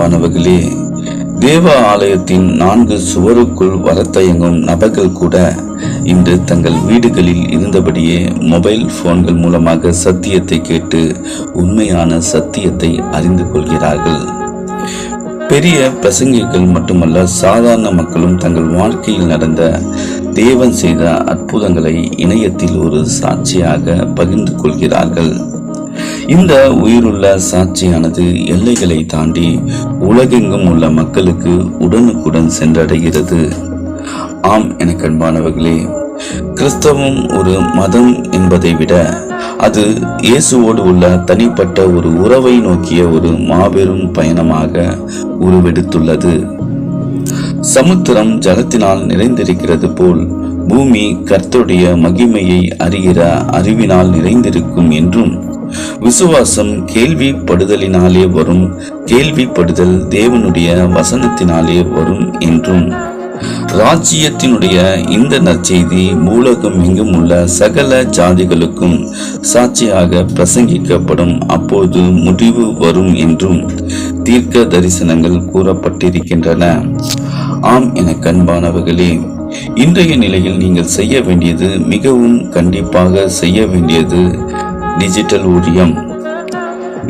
அன்பானவர்களே, தேவ ஆலயத்தின் 4 சுவருக்குள் வரத்தயங்கும் நபர்கள் கூட இன்று தங்கள் வீடுகளில் இருந்தபடியே மொபைல் போன்கள் மூலமாக சத்தியத்தை கேட்டு உண்மையான சத்தியத்தை அறிந்து கொள்கிறார்கள். பெரிய பிரசங்கிகள் மட்டுமல்ல, சாதாரண மக்களும் தங்கள் வாழ்க்கையில் நடந்த தேவன் செய்த அற்புதங்களை இணையத்தில் ஒரு சாட்சியாக பகிர்ந்து கொள்கிறார்கள். இந்த உயிருள்ள சாட்சியானது எல்லைகளை தாண்டி உலகெங்கும் உள்ள மக்களுக்கு உடனுக்குடன் சென்றடைகிறது. ஆம், எனக்கு அன்பானவர்களே, கிறிஸ்தவம் ஒரு மதம் என்பதை விட அது இயேசுவோடு உள்ள தனிப்பட்ட ஒரு உறவை நோக்கிய ஒரு மாபெரும் பயணமாக உருவெடுத்துள்ளது. சமுத்திரம் ஜலத்தினால் நிறைந்திருக்கிறது போல் பூமி கர்த்தருடைய மகிமையை அறிகிற அறிவினால் நிறைந்திருக்கும் என்றும், விசுவாசம் கேள்விப்படுதலினாலே வரும், கேள்விப்படுதல் தேவனுடைய வசனத்தினாலே வரும் என்றும், ராஜ்யத்தினுடைய இந்த நற்செய்தி பூலோகம் எங்கும் உள்ள சகல ஜாதிகளுக்கும் சாட்சியாக பிரசங்கிக்கப்படும், அப்போது முடிவு வரும் என்றும் தீர்க்க தரிசனங்கள் கூறப்பட்டிருக்கின்றன. ஆம், எனக்கு அன்பானவர்களே, இன்றைய நிலையில் நீங்கள் செய்ய வேண்டியது, மிகவும் கண்டிப்பாக செய்ய வேண்டியது டிஜிட்டல் ஊழியம்.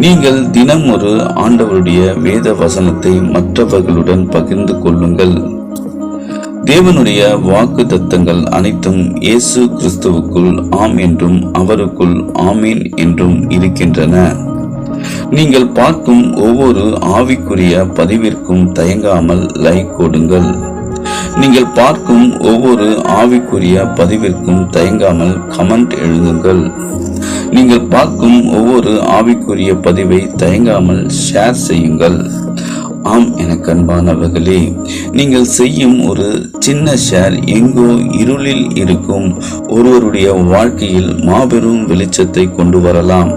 நீங்கள் தினம் ஒரு ஆண்டவருடைய வேத வசனத்தை மற்றவர்களுடன் பகிர்ந்து கொள்ளுங்கள். தேவனுடைய வாக்கு தத்தங்கள் அனைத்தும் இயேசு கிறிஸ்துவுக்குள் ஆம் என்றும் அவருக்குள் ஆமீன் என்றும் இருக்கின்றன. நீங்கள் பார்க்கும் ஒவ்வொரு ஆவிக்குரிய பதிவிற்கும் தயங்காமல் லைக் கொடுங்கள். நீங்கள் பார்க்கும் ஒவ்வொரு ஆவிக்குரிய பதிவிற்கும் தயங்காமல் கமெண்ட் எழுதுங்கள். நீங்கள் பார்க்கும் ஒவ்வொரு ஆவிக்குரிய பதிவை தயங்காமல் ஷேர் செய்யுங்கள். ஆம், எனக்கு அன்பானவர்களே, நீங்கள் செய்யும் ஒரு சின்ன ஷேர் எங்கோ இருளில் இருக்கும் ஒருவருடைய வாழ்க்கையில் மாபெரும் வெளிச்சத்தை கொண்டு வரலாம்.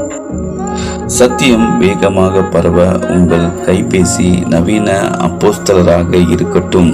சத்தியம் வேகமாக பரவ உங்கள் கைபேசி நவீன அப்போஸ்தலராக இருக்கட்டும்.